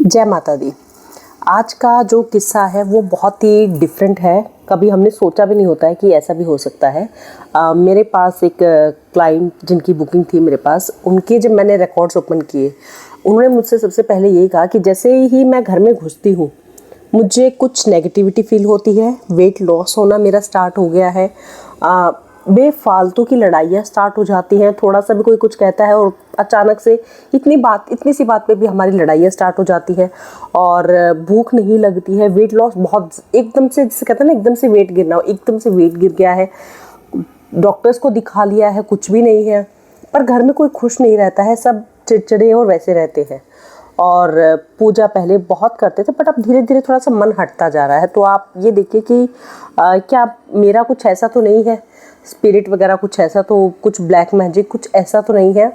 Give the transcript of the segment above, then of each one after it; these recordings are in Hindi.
जय माता दी। आज का जो किस्सा है वो बहुत ही डिफरेंट है। कभी हमने सोचा भी नहीं होता है कि ऐसा भी हो सकता है। मेरे पास एक क्लाइंट जिनकी बुकिंग थी मेरे पास, उनके जब मैंने रिकॉर्ड्स ओपन किए, उन्होंने मुझसे सबसे पहले यही कहा कि जैसे ही मैं घर में घुसती हूँ मुझे कुछ नेगेटिविटी फील होती है, वेट लॉस होना मेरा स्टार्ट हो गया है, बेफालतू की लड़ाइयाँ स्टार्ट हो जाती हैं। थोड़ा सा भी कोई कुछ कहता है और अचानक से इतनी सी बात पे भी हमारी लड़ाइयाँ स्टार्ट हो जाती हैं और भूख नहीं लगती है। वेट लॉस बहुत एकदम से, जिसे कहते हैं ना, एकदम से वेट गिरना, एकदम से वेट गिर गया है। डॉक्टर्स को दिखा लिया है, कुछ भी नहीं है, पर घर में कोई खुश नहीं रहता है, सब चिड़चिड़े और वैसे रहते हैं। और पूजा पहले बहुत करते थे, बट अब धीरे धीरे थोड़ा सा मन हटता जा रहा है। तो आप ये देखिए कि क्या मेरा कुछ ऐसा तो नहीं है, स्पिरिट वगैरह कुछ ऐसा, तो कुछ ब्लैक मैजिक कुछ ऐसा तो नहीं है।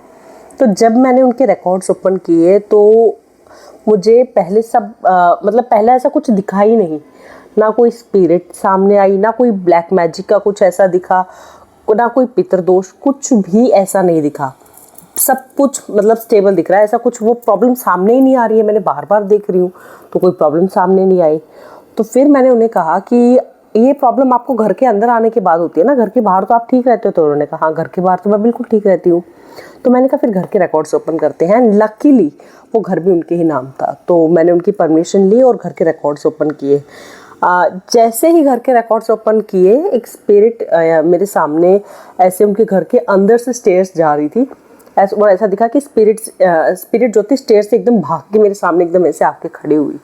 तो जब मैंने उनके रिकॉर्ड्स ओपन किए तो मुझे पहले मतलब पहले ऐसा कुछ दिखा ही नहीं, ना कोई स्पिरिट सामने आई, ना कोई ब्लैक मैजिक का कुछ ऐसा दिखा, ना कोई पितृदोष, कुछ भी ऐसा नहीं दिखा। सब कुछ मतलब स्टेबल दिख रहा है, ऐसा कुछ वो प्रॉब्लम सामने ही नहीं आ रही है। मैंने बार बार देख रही हूँ तो कोई प्रॉब्लम सामने नहीं आई। तो फिर मैंने उन्हें कहा कि ये प्रॉब्लम आपको घर के अंदर आने के बाद होती है ना, घर के बाहर तो आप ठीक रहते हो। तो उन्होंने कहा हाँ, घर के बाहर तो मैं बिल्कुल ठीक रहती हूँ। तो मैंने कहा फिर घर के रिकॉर्ड्स ओपन करते हैं। लकीली वो घर भी उनके ही नाम था, तो मैंने उनकी परमिशन ली और घर के रिकॉर्ड्स ओपन किए। जैसे ही घर के रिकॉर्ड्स ओपन किए, एक स्पिरिट मेरे सामने उनके घर के अंदर से स्टेयर्स जा रही थी। ऐसा दिखा कि स्पिरिट जो थी स्टेयर से एकदम भाग के मेरे सामने एकदम ऐसे आके खड़ी हुई।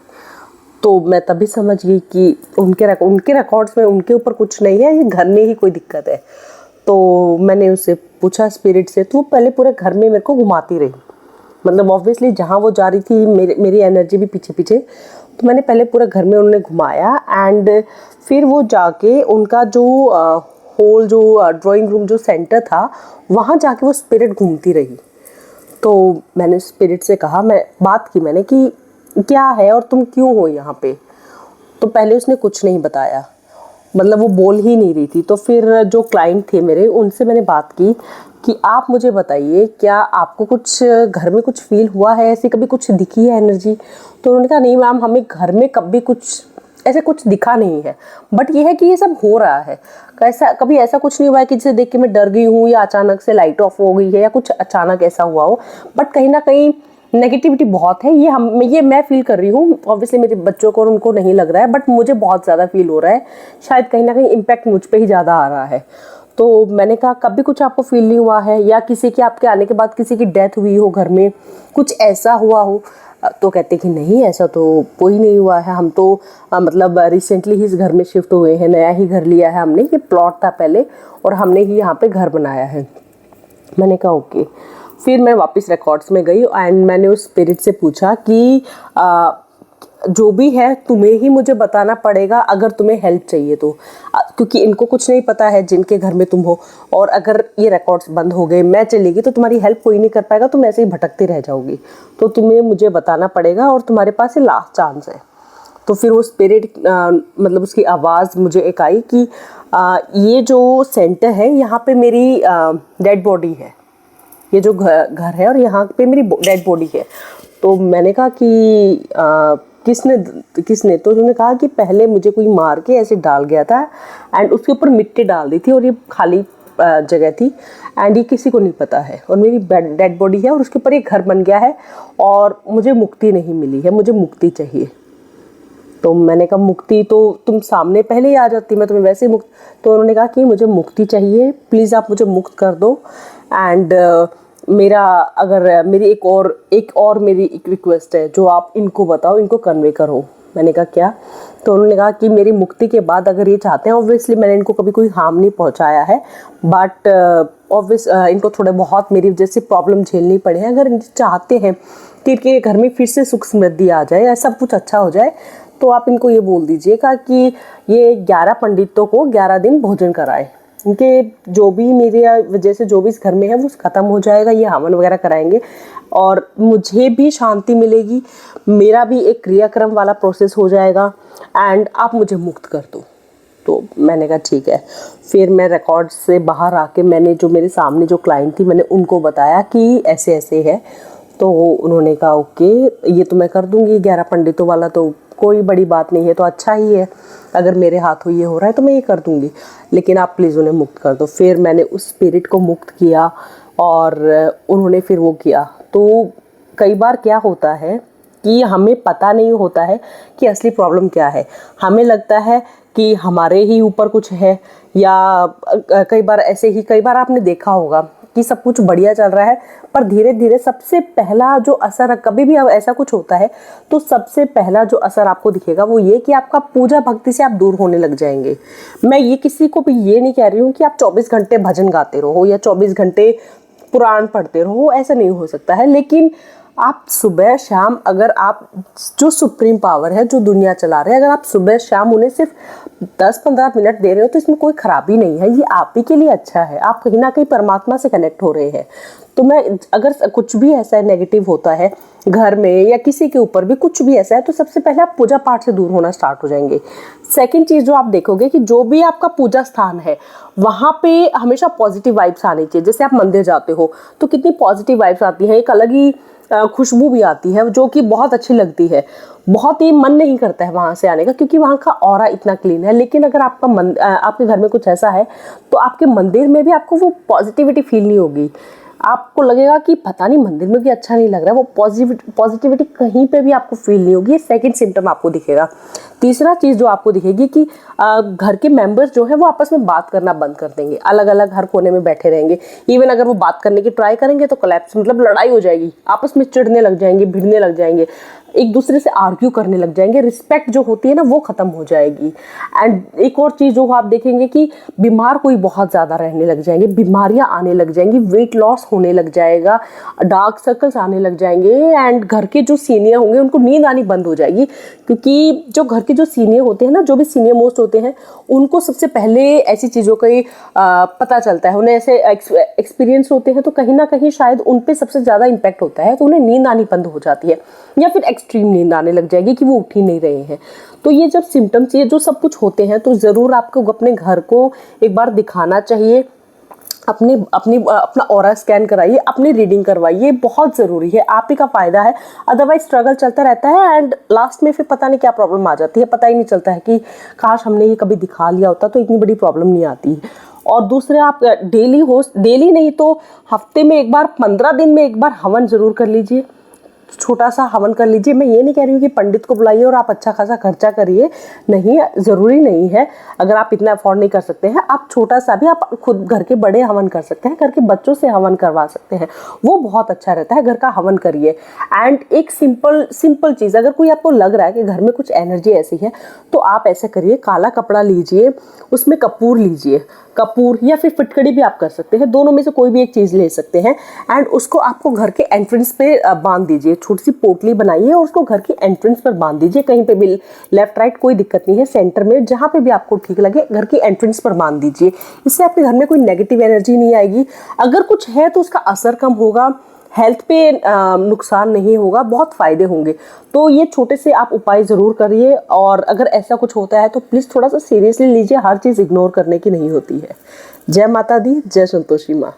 तो मैं तभी समझ गई कि उनके रिकॉर्ड्स में उनके ऊपर कुछ नहीं है, ये घर में ही कोई दिक्कत है। तो मैंने उससे पूछा स्पिरिट से, तो वो पहले पूरे घर में मेरे को घुमाती रही। मतलब ऑब्वियसली जहाँ वो जा रही थी मेरी एनर्जी भी पीछे पीछे। तो मैंने पहले पूरे घर में उन्हें घुमाया एंड फिर वो जाके उनका जो होल जो ड्राइंग रूम जो सेंटर था, वहाँ जाके वो स्पिरिट घूमती रही। तो मैंने स्पिरिट से कहा, मैंने कि क्या है और तुम क्यों हो यहाँ पे। तो पहले उसने कुछ नहीं बताया, मतलब वो बोल ही नहीं रही थी। तो फिर जो क्लाइंट थे मेरे, उनसे मैंने बात की कि आप मुझे बताइए, क्या आपको कुछ घर में कुछ फील हुआ है, ऐसी कभी कुछ दिखी है एनर्जी। तो उन्होंने कहा नहीं मैम, हमें घर में कभी कुछ दिखा नहीं है, बट ये है कि ये सब हो रहा है। कभी ऐसा कुछ नहीं हुआ है कि जिसे देख के मैं डर गई हूँ या अचानक से लाइट ऑफ हो गई है या कुछ अचानक ऐसा हुआ हो, बट कहीं ना कहीं नेगेटिविटी बहुत है। ये मैं फील कर रही हूँ। ऑब्वियसली मेरे बच्चों को और उनको नहीं लग रहा है, बट मुझे बहुत ज़्यादा फील हो रहा है। शायद कहीं ना कहीं इम्पैक्ट मुझ पे ही ज़्यादा आ रहा है। तो मैंने कहा कभी कुछ आपको फील नहीं हुआ है, या किसी की आपके आने के बाद किसी की डेथ हुई हो, घर में कुछ ऐसा हुआ हो। तो कहते कि नहीं, ऐसा तो कोई नहीं हुआ है। हम तो मतलब रिसेंटली ही इस घर में शिफ्ट हुए हैं, नया ही घर लिया है हमने, ये प्लॉट था पहले और हमने ही यहाँ पे घर बनाया है। मैंने कहा ओके। फिर मैं वापस रिकॉर्ड्स में गई एंड मैंने उस स्पिरिट से पूछा कि जो भी है तुम्हें ही मुझे बताना पड़ेगा अगर तुम्हें हेल्प चाहिए तो, क्योंकि इनको कुछ नहीं पता है जिनके घर में तुम हो, और अगर ये रिकॉर्ड्स बंद हो गए, मैं चली गई, तो तुम्हारी हेल्प कोई नहीं कर पाएगा, तुम ऐसे ही भटकते रह जाओगी। तो तुम्हें मुझे बताना पड़ेगा और तुम्हारे पास ये लास्ट चांस है। तो फिर वो स्पिरिट मतलब उसकी आवाज़ मुझे एक आई कि ये जो सेंटर है यहाँ पे मेरी डेड बॉडी है, ये जो घर है और यहाँ पे मेरी डेड बॉडी है। तो मैंने कहा कि किसने। तो उन्होंने कहा कि पहले मुझे कोई मार के ऐसे डाल गया था एंड उसके ऊपर मिट्टी डाल दी थी और ये खाली जगह थी एंड ये किसी को नहीं पता है, और मेरी डेड बॉडी है और उसके ऊपर ये घर बन गया है और मुझे मुक्ति नहीं मिली है, मुझे मुक्ति चाहिए। तो मैंने कहा मुक्ति तो तुम सामने पहले ही आ जाती, मैं तुम्हें वैसे ही मुक्त। तो उन्होंने कहा कि मुझे मुक्ति चाहिए, प्लीज़ आप मुझे मुक्त कर दो। एंड मेरी एक और मेरी एक रिक्वेस्ट है जो आप इनको बताओ, इनको कन्वे करो। मैंने कहा क्या। तो उन्होंने कहा कि मेरी मुक्ति के बाद अगर ये चाहते हैं, ऑब्वियसली मैंने इनको कभी कोई हार्म नहीं पहुंचाया है, बट इनको थोड़े बहुत मेरी वजह से प्रॉब्लम झेलनी पड़े हैं। अगर चाहते हैं कि इनके घर में फिर से सुख समृद्धि आ जाए या सब कुछ अच्छा हो जाए, तो आप इनको ये बोल दीजिएगा कि ये 11 पंडितों को 11 दिन भोजन कराए। इनके जो भी मेरे वजह से जो भी इस घर में है वो ख़त्म हो जाएगा, ये हवन वगैरह कराएंगे और मुझे भी शांति मिलेगी, मेरा भी एक क्रियाक्रम वाला प्रोसेस हो जाएगा एंड आप मुझे मुक्त कर दो। तो मैंने कहा ठीक है। फिर मैं रिकॉर्ड से बाहर आके मैंने जो मेरे सामने जो क्लाइंट थी, मैंने उनको बताया कि ऐसे ऐसे है। तो उन्होंने कहा ओके, ये तो मैं कर दूंगी, 11 पंडितों वाला तो कोई बड़ी बात नहीं है, तो अच्छा ही है, अगर मेरे हाथों ये हो रहा है तो मैं ये कर दूंगी, लेकिन आप प्लीज़ उन्हें मुक्त कर दो। फिर मैंने उस स्पिरिट को मुक्त किया और उन्होंने फिर वो किया। तो कई बार क्या होता है कि हमें पता नहीं होता है कि असली प्रॉब्लम क्या है। हमें लगता है कि हमारे ही ऊपर कुछ है, या कई बार आपने देखा होगा कि सब कुछ बढ़िया चल रहा है, पर धीरे धीरे सबसे पहला जो असर, कभी भी अब ऐसा कुछ होता है तो सबसे पहला जो असर आपको दिखेगा वो ये कि आपका पूजा भक्ति से आप दूर होने लग जाएंगे। मैं ये किसी को भी ये नहीं कह रही हूँ कि आप 24 घंटे भजन गाते रहो या 24 घंटे पुराण पढ़ते रहो, ऐसा नहीं हो सकता है। लेकिन आप सुबह शाम, अगर आप जो सुप्रीम पावर है जो दुनिया चला रहे हैं, अगर आप सुबह शाम उन्हें सिर्फ 10-15 मिनट दे रहे हो तो इसमें कोई खराबी नहीं है, ये आप ही के लिए अच्छा है, आप कहीं ना कहीं परमात्मा से कनेक्ट हो रहे हैं। तो मैं, अगर कुछ भी ऐसा नेगेटिव होता है घर में या किसी के ऊपर भी कुछ भी ऐसा है, तो सबसे पहले आप पूजा पाठ से दूर होना स्टार्ट हो जाएंगे। सेकंड चीज़ जो आप देखोगे कि जो भी आपका पूजा स्थान है वहाँ पे हमेशा पॉजिटिव वाइब्स आनी चाहिए। जैसे आप मंदिर जाते हो तो कितनी पॉजिटिव वाइब्स आती हैं, एक अलग ही खुशबू भी आती है जो कि बहुत अच्छी लगती है, बहुत ही मन नहीं करता है वहाँ से आने का, क्योंकि वहाँ का ऑरा इतना क्लीन है। लेकिन अगर आपके घर में कुछ ऐसा है तो आपके मंदिर में भी आपको वो पॉजिटिविटी फील नहीं होगी, आपको लगेगा कि पता नहीं मंदिर में भी अच्छा नहीं लग रहा है, वो पॉजिटिविटी कहीं पे भी आपको फील नहीं होगी। ये सेकंड सिम्टम आपको दिखेगा। तीसरा चीज़ जो आपको दिखेगी कि घर के मेंबर्स जो है वो आपस में बात करना बंद कर देंगे, अलग अलग हर कोने में बैठे रहेंगे। इवन अगर वो बात करने की ट्राई करेंगे तो कोलैप्स, मतलब लड़ाई हो जाएगी, आपस में चिढ़ने लग जाएंगे, भिड़ने लग जाएंगे, एक दूसरे से आर्ग्यू करने लग जाएंगे, रिस्पेक्ट जो होती है ना वो खत्म हो जाएगी। एंड एक और चीज़ जो आप देखेंगे कि बीमार कोई बहुत ज़्यादा रहने लग जाएंगे, बीमारियां आने लग जाएंगी, वेट लॉस होने लग जाएगा, डार्क सर्कल्स आने लग जाएंगे। एंड घर के जो सीनियर होंगे उनको नींद आनी बंद हो जाएगी, क्योंकि जो घर के जो सीनियर होते हैं ना, जो भी सीनियर मोस्ट होते हैं, उनको सबसे पहले ऐसी चीज़ों का ही पता चलता है, उन्हें ऐसे एक्सपीरियंस होते हैं, तो कहीं ना कहीं शायद उन पर सबसे ज़्यादा इम्पैक्ट होता है, तो उन्हें नींद आनी बंद हो जाती है या फिर एक्सट्रीम नींद आने लग जाएगी कि वो उठ ही नहीं रहे हैं। तो ये जब सिम्टम्स, ये जो सब कुछ होते हैं, तो ज़रूर आपको अपने घर को एक बार दिखाना चाहिए, अपना ऑरा स्कैन कराइए, अपनी रीडिंग करवाइए, बहुत ज़रूरी है, आप ही का फ़ायदा है। अदरवाइज स्ट्रगल चलता रहता है एंड लास्ट में फिर पता नहीं क्या प्रॉब्लम आ जाती है, पता ही नहीं चलता है कि काश हमने ये कभी दिखा लिया होता तो इतनी बड़ी प्रॉब्लम नहीं आती। और दूसरे, आप डेली नहीं तो हफ्ते में एक बार, 15 दिन में एक बार हवन ज़रूर कर लीजिए, छोटा सा हवन कर लीजिए। मैं ये नहीं कह रही हूँ कि पंडित को बुलाइए और आप अच्छा खासा खर्चा करिए, नहीं, ज़रूरी नहीं है। अगर आप इतना अफोर्ड नहीं कर सकते हैं, आप छोटा सा भी, आप खुद घर के बड़े हवन कर सकते हैं, घर के बच्चों से हवन करवा सकते हैं, वो बहुत अच्छा रहता है, घर का हवन करिए। एंड एक सिंपल चीज़, अगर कोई आपको लग रहा है कि घर में कुछ एनर्जी ऐसी है, तो आप ऐसे करिए, काला कपड़ा लीजिए, उसमें कपूर लीजिए, कपूर या फिर फिटकड़ी भी आप कर सकते हैं, दोनों में से कोई भी एक चीज़ ले सकते हैं। एंड उसको आपको घर के एंट्रेंस पे बांध दीजिए, छोटी सी पोटली बनाइए और उसको घर के एंट्रेंस पर बांध दीजिए, कहीं पे भी, लेफ्ट राइट कोई दिक्कत नहीं है, सेंटर में जहाँ पे भी आपको ठीक लगे, घर के एंट्रेंस पर बांध दीजिए। इससे आपके घर में कोई नेगेटिव एनर्जी नहीं आएगी, अगर कुछ है तो उसका असर कम होगा, हेल्थ पे नुकसान नहीं होगा, बहुत फ़ायदे होंगे। तो ये छोटे से आप उपाय ज़रूर करिए, और अगर ऐसा कुछ होता है तो प्लीज़ थोड़ा सा सीरियसली लीजिए, हर चीज़ इग्नोर करने की नहीं होती है। जय माता दी, जय संतोषी माँ।